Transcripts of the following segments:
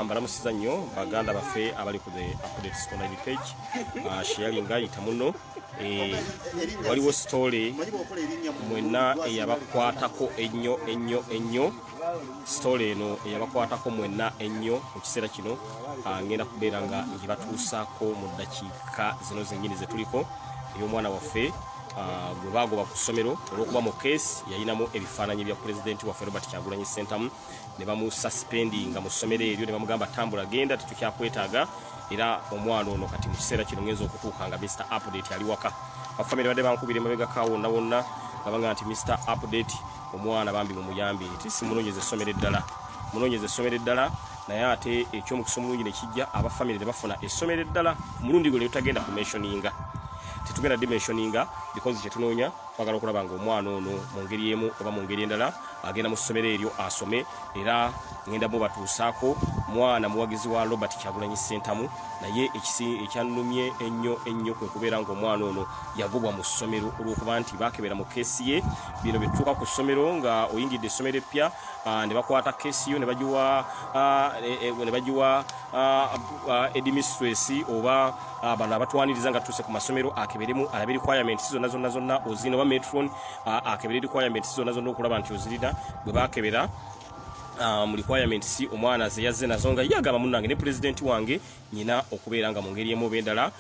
Mbalamusiza nnyo baganda baffe abali ku the updates online page. Sharing ayita muno. Waliwo story mwenna eyabakwatako ennyo. Story eno eyabakwatako mwenna ennyo mu kiseera kino. Ngenda kubeera nga njibatuusaako mu ddakiika zino zennyini ze tuliko ey'omwana waffe gwe baagoba ku ssomero olw'okuba mu keesi yayinamu ebifaananyi bya pulezidenti waffe Robert Kyagulanyi Ssentamu ne bamususpendinga mu ssomero eryo ne bamugamba tambula genda tetukyakwetaaga era omwana ono kati mu kiseera kino ngenza okutuuka nga Mr. Update ali waka. Bafamire badde bankubira emabegako wonna babaga nti Mr. Update omwana bambi mumuyambi nti simunoonyeza essomero eddala munoonyeza essomero eddala naye ate eky'omukisa omulungi ne kijja abafamire ne bafuna essomero eddala omulundi gwe ne tutagenda ku mentioninga tetugenda dimensioninga because kyetunoonya twagala okulaba nga omwana ono mu ngeri emu oba mu ngeri endala agenda mu ssomero eryo asome era ngenda mubatuusaako mwana muwagizi wa Robert Kyagulanyi Ssentamu naye ekyanumye ennyo kwe kubeera ng'omwana ono yagobwa mu ssomero olw'okuba nti baakebera mu keesi ye bino bye tutuuka ku ssomero nga oyingidde essomero eppya ne bakwata keesi yo ne bagiwa administracy oba bano abatwaniriza nga tuuse ku masomero akeberemu alabe requirements zonna ozina oba metron akebere requirements zonna okulaba nti ozirina bwe baakebera mu requirements omwana ze yazze nazo nga yagamba munnange ne president wange nyina okubeera nga mu ngeri emu oba endala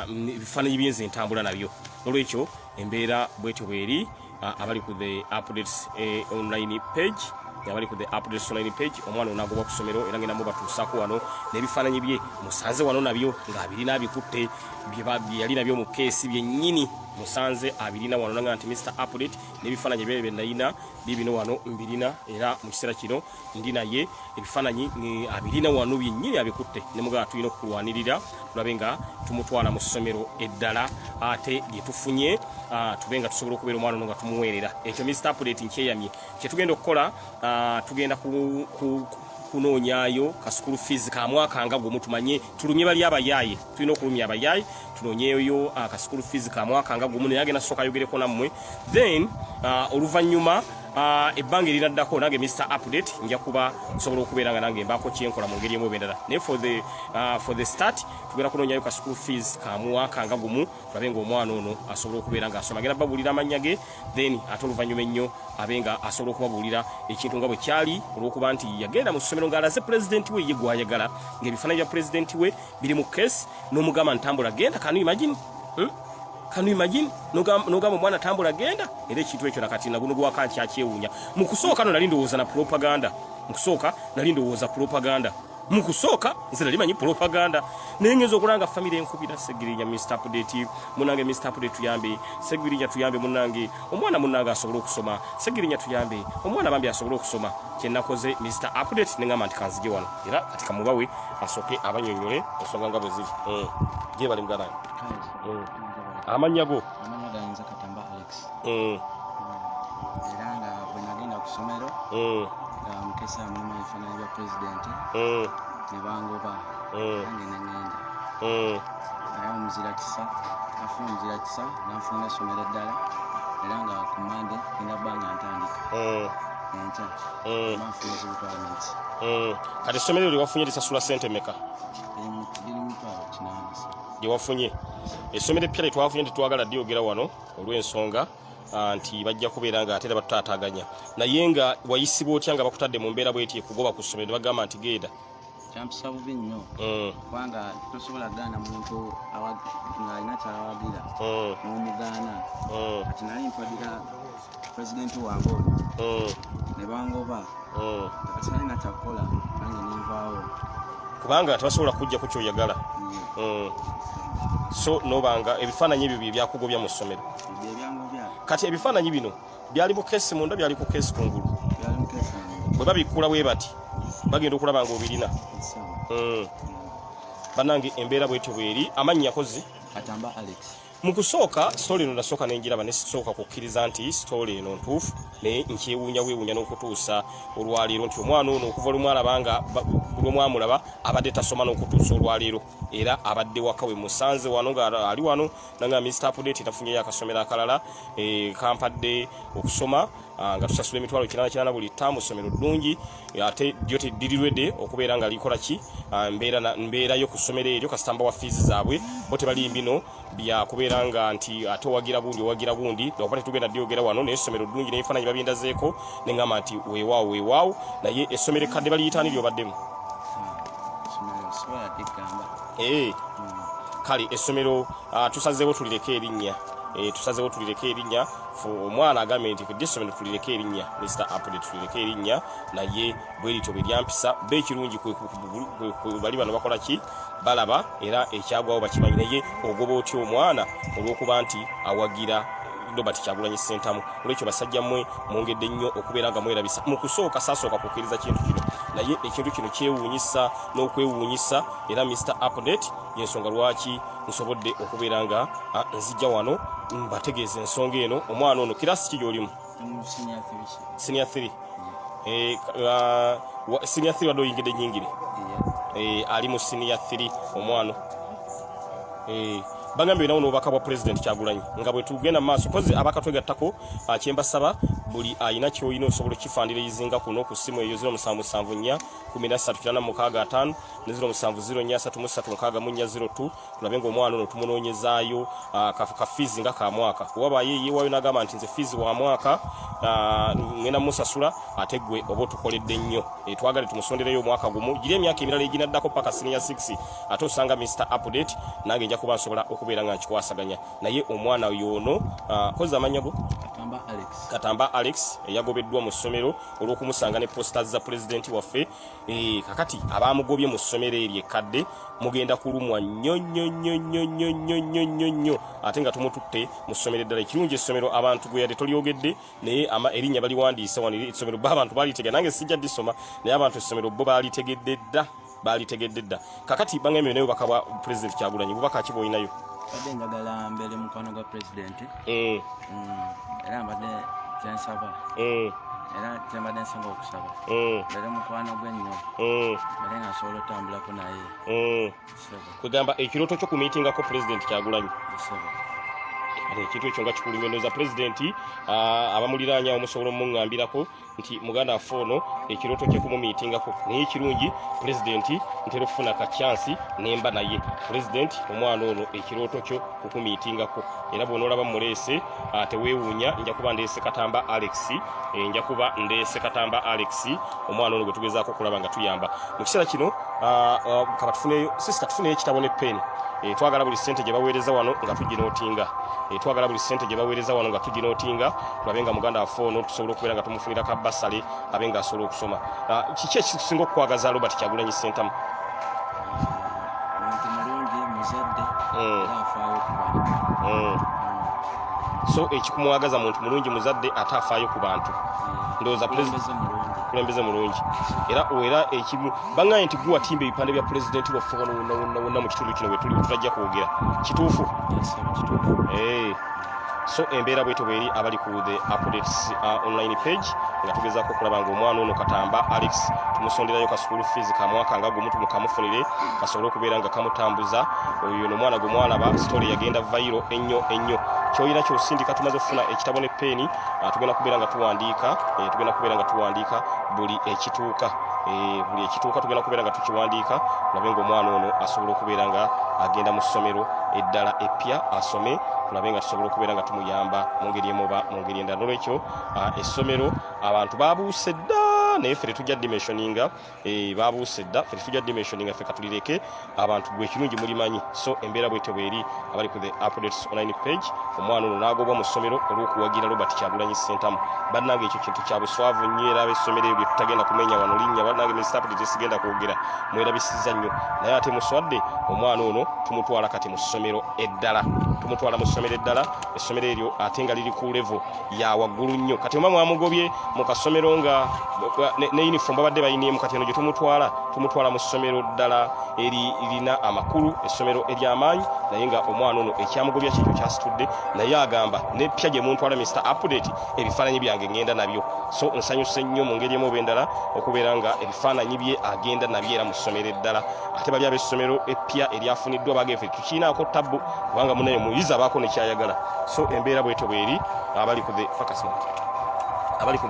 ebifaananyi by'enze entambula nabyo olwekyo embeera bwetyo bweri abali ku the updates online page abali ku the updates online page omwana onagobwa ku ssomero era ngenda mubatuusaako wano n'ebifaananyi bye musanze wano nabyo nga abirina abikutte bye yali nabyo mu keesi byennyini musanze abirina wano nanga nti Mr. Update n'ebifaananyi bye nayina bibino wano mbirina era mu kiseera kino ndi naye ebifaananyi abirina wano byennyini abikutte ne mugala tulina okulwanirira tulabe nga tumutwala mu ssomero eddala ate lye tufunye tube nga tusobola okubeera omwana ono nga tumuweerera ekyo Mr. Update nkyeyamye kyetugenda okukola tugenda kunoonyaayo ka school fees ka mwaka nga gwe mutumanye tulumye bali abayaaye tulina okulumya abayaaye tunoonyeeyo ka school fees ka mwaka nga gwe naye agenda sooka ayogereko nammwe then oluvannyuma ebbanga erinaddako nange Mr. Update nja kuba nsobola okubeera nga nange mbaako kyenkola mu ngeri emu ebendala naye for the start tugenda kunoonyaayo ka school fees ka mwaka nga gumu tulabe ng'omwana ono asobola okubeera ng'asoma agenda babuulira amannya ge then ate oluvannyuma ennyo abe nga asobola okubabuulira ekintu nga bwe kyali olw'okuba nti yagenda mu ssomero ng'alaze pulezidenti we ye gw'ayagala ng'ebifaananyi bya pulezidenti we biri mu keesi n'omugamba ntambula genda Can you imagine nogamba omwana tambula genda era ekintu ekyo nakati naguno gwaka nkyakyewuunya mu kusooka no nali ndowooza na propaganda mu kusooka nze nali manyi propaganda naye ngenza okulanga famire enkubira Segirinya Mr. Update munange Mr. Update tuyambe Segirinya tuyambe munange omwana munange asobola okusoma Segirinya tuyambe omwana bambi asobola okusoma kyenakoze Mr. Update nengamba nti kanzije wano era kati kamubawe asooke abanyonyole ensonga nga bwe ziri gye bali mugalani amannya go ganza Katamba Alex era nga bwe nagenda ku ssomero nga mukesa mulimu ebifaananyi bya pulezidenti ne bangoba nange nengenda naye omuzira kisa nafuna omuzira kisa nanfuna essomero eddala era nga ku Mande ngenda bba nga ntandika enkya nanfuna requirements kati essomero lye wafunye lisasula ssente meka liri mitwalo 8 gye wafunye essomero eppya lye twafunye tetwagala lyogera wano olw'ensonga nti bajja kubeera nga ate era batutaataganya naye nga wayisibwa otya nga bakutadde mu mbeera bweti ekugoba ku ssomero ne bagamba nti genda kyampisa bubi nnyo kubanga tosobola gaana muntu ng'alina kyalawagira n'omugaana kati nali ntwadira pulezidenti wange oyo ne bangoba kati nalina kyakukola nange nenvaawo kubanga tebasobola kujja ku kyoyagala so nobanga ebifaananyi ebyo bye byakugobya mu ssomero kati ebifaananyi bino byali mu keesi munda byali ku keesi kungulu bwe babikula bwe bati bagenda okulaba nga obirina bannange embeera bwetyo bweri amannya kozi Katamba Alex mu kusooka story eno nasooka nenjiraba ne sooka kukkiriza nti story eno ntuufu ne nkyewuunya weewuunya n'okutuusa olwaleero nti omwana ono okuva olumwalabanga lwomwamulaba abadde tasoma n'okutuusa olwaleero era abadde waka we musanze wano nga ali wano nanga Mr. Update tafunyeyo akasomero akalala kampadde okusoma nga tusasula emitwalo 8 buli ttaamu ssomero ddungi ate lyo teddirirwedde okubeera nga likola ki mbeera yo ku ssomero eryo kasitamba wa fees zaabwe bo tebalimbi no bya kubeera nga nti ate owagira gundi lwakuba tetugenda dyogera wano naye essomero ddungi n'ebifaananyi babindazeeko ne ngamba nti weewaawo naye essomero ekkadde baliyitaani lyobaddemu kale essomero tusazeewo tulireko erinnya omwana agambye nti kudde essomero tulireko erinnya Mr. Update tulireko erinnya naye bwe lityo bwe lyampisa be ekirungi bali bano bakola ki balaba era ekyagwawo bakimanyi naye ogoba otya omwana olw'okuba nti awagira Robert Kyagulanyi Ssentamu olwekyo basajja mmwe mwongedde nnyo okubeera nga mwerabisa mu kusooka saasooka kukkiriza kintu kino naye ekintu kino kyewuunyisa n'okwewuunyisa era Mr. Update yensonga lwaki nsobodde okubeera nga nzijja wano mbategeeza ensonga eno omwana ono kirasi ki gy'olimu senior 3 senior 3 wadde oyingidde nnyingire ali mu senior 3 omwana bagambye nawo n'obubaka bwa President Kyagulanyi nga bwe tugenda mu maaso kozi abakatwegattako kyembasaba buli ayina kyoyina osobola okifandira eyizinga kuno ku ssimu eyo 0774 13465 ne 0704336402 tulabe ng'omwana ono tumunoonyezaayo ka fees nga ka mwaka waba yeewayo n'agamba nti nze fees wa mwaka ngenda musasula ate gwe oba otukoledde nnyo twagale tumusondereyo omwaka gumu giri emyaka emirala eginaddako paka senior 6 ate osanga Mr. Update nange nja kuba nsobola okubeera nga nkikwasaganya naye omwana yono kozi amanya go Katamba Alex yagobeddwa mu ssomero olw'okumusanga ne posters za president waffe kakati abamugobye mu ssomero eryo ekkadde mugenda kulumwa nnyo ate nga tumututte mu ssomero eddala ekirungi essomero abantu gwe yadde tolyogedde naye erinnya baliwandiisa wano essomero abantu baalitegedde nange sijja disoma naye abantu essomero bo baalitegedde dda kakati bangembe nayo baka bwa president Kyagulanyi bubaka ki bw'olinayo badde njagala mbere mukwano gwa president era mbadde kyensaba era kyembadde nsaba okusaba mbere mukwano gwe nnyo mbere nga nsobola otambulako naye kwegamba ekirooto kyo ku miitingako president Kyagulanyi ekintu ekyo nga kikulu ngondoza president abamuliraanya omusobola omungambirako nti muganda waffe ono ekirooto kye kumumiitingako naye ekirungi president ntera okufuna ka chance nemba naye president omwana ono ekirooto kyo kukumiitingako era bw'onoolaba muleese teweewuunya nja kuba ndeese Katamba Alex omwana ono gwe tugezaako okulaba nga tuyamba mu kiseera kino kaba tufuneyo sister tufuneyo ekitabo ne peni twagala buli ssente gye baweereza wano nga tuginootinga tulabe nga muganda waffe ono tusobola okubeera nga tumufunira ka basale abe nga asobola okusoma kiki ekisinga okukwagaza Robert Kyagulanyi Ssentamu omuntu mulungi muzadde era afaayo ku bantu so ekikumwagaza muntu mulungi muzadde ate afaayo ku bantu ndowooza kulembeze mulungi era ekimu baŋŋaye nti gwe watimba ebipande bya pulezidenti waffe wonna mu kitundu kino wetuli tutajja kwogera kituufu so embeera bwetyo bweri abali ku the Updates online page nga tugezaako okulaba ng'omwana ono Katamba Alex tumusonderayo ka school fees ka mwaka nga gumu tumukamufunire kasobole okubeera nga kamutambuza oyo n'omwana gwe mwalaba story yagenda viral ennyo kyolina kyosindika tumaze okufuna ekitabo ne peni tugenda kubeera nga tuwandiika buli ekituuka tugenda kubeera nga tukiwandiika tulabe ng'omwana ono asobola okubeera nga agenda mu ssomero eddala eppya asome tulabe nga tusobola okubeera nga tumuyamba mu ngeri emu oba mu ngeri endala n'olwekyo essomero abantu babuuse dda naye ffe tetujja dimensioninga ffe katulireke abantu gwe ekirungi mulimanyi so embeera bwetyo bweri abali ku the Updates online page omwana ono n'agobwa mu ssomero olw'okuwagira Robert Kyagulanyi Ssentamu bannange ekyo kintu kya buswavu nnyo era ab'essomero ebyo tutagenda kumenya wano linnya bannange Mr. Update sigenda kwogera mwerabisizza nnyo naye ate muswadde omwana ono tumutwala kati mu ssomero eddala essomero eryo ate nga liri ku level ya waggulu nnyo kati oba mwamugobye mu kasomero nga ne uniform babadde bayiniemu kati eno gye tumutwala mu ssomero ddala erina amakulu essomero ery'amaanyi naye nga omwana ono ekyamugobya kikyo kyasitudde naye agamba nepya gye muntwala Mr. Update ebifaananyi byange ngenda nabyo so nsanyuse nnyo mu ngeri emu oba endala okubeera nga ebifaananyi bye agenda nabyo era mu ssomero eddala ate bali ab'essomero eppya eryafuniddwa bagefe tukiinaako tabbu kubanga munaye muyizi abaako nekyayagala so embeera bwetyo bweri abali ku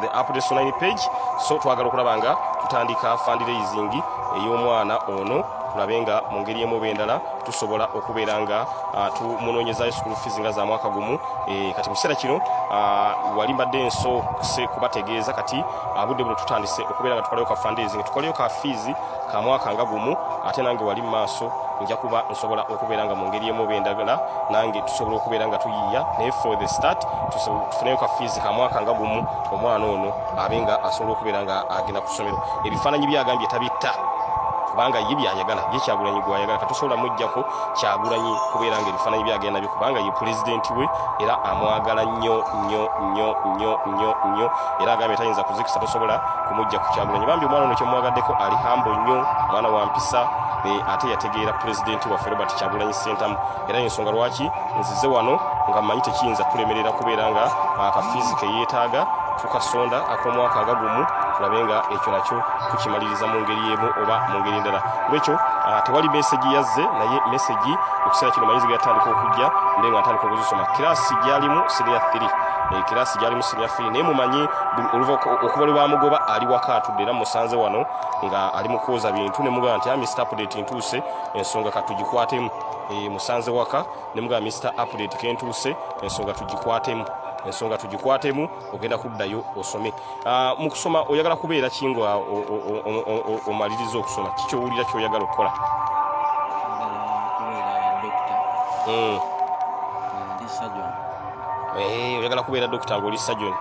the Updates Online page so twagala okulaba nga tutandika fundraising ey'omwana ono tulabe nga mu ngeri emu oba endala tusobola okubeera nga tumunoonyezayo school fees nga za mwaka gumu kati mu kiseera kino wali mbadde nsoose kubategeeza kati budde buno tutandise okubeera nga tukolayo ka fundraising tukolayo ka fees ka mwaka nga gumu ate nange wali mu maaso nja kuba nsobola okubeera nga mu ngeri emu oba endala nange tusobola okubeera nga tuyiiya naye for the start tufuneyo ka fees ka mwaka nga gumu omwana ono abe nga asobola okubeera nga agenda ku ssomero ebifaananyi byagambye tabitta kubanga ye byayagala ye Kyagulanyi gwayagala katusobola mujjako Kyagulanyi kubeera nga ebifaananyi byagenda nabyo kubanga ye pulezidenti we era amwagala nnyo era agambye tayinza kuzikisa tosobola kumujja ku Kyagulanyi bambi omwana ono kyemwagaddeko ali hambo nnyo mwana wa mpisa ate yategeera pulezidenti waffe Robert Kyagulanyi Ssentamu era ensonga lwaki nzize wano nga mmanyi tekiyinza kulemerera kubeera nga akafiizi ke yeetaaga tukasonda ak'omwaka nga gumu tulabe nga ekyo nakyo tukimaliriza mu ngeri emu oba mu ngeri endala lwekyo tewali meseji yazze naye meseji mu kiseera kino mayizi gatandika okujja mbe nga ntandika okuzisoma kirasi gyalimu senior 3 naye mumanyi okuva lwe bamugoba ali waka atudde era musanze wano nga ali mu kwoza bintu ne mugamba nti Mr. Update ntuuse ensonga katugikwatemu musanze waka ne mugamba Mr. Update kentuuse ensonga tugikwatemu ogenda kuddayo osome mu kusoma oyagala kubeera kinga omaliriza okusoma kikyowulira kyoyagala okukola oyagala kubeera dokita ng'oli surgeon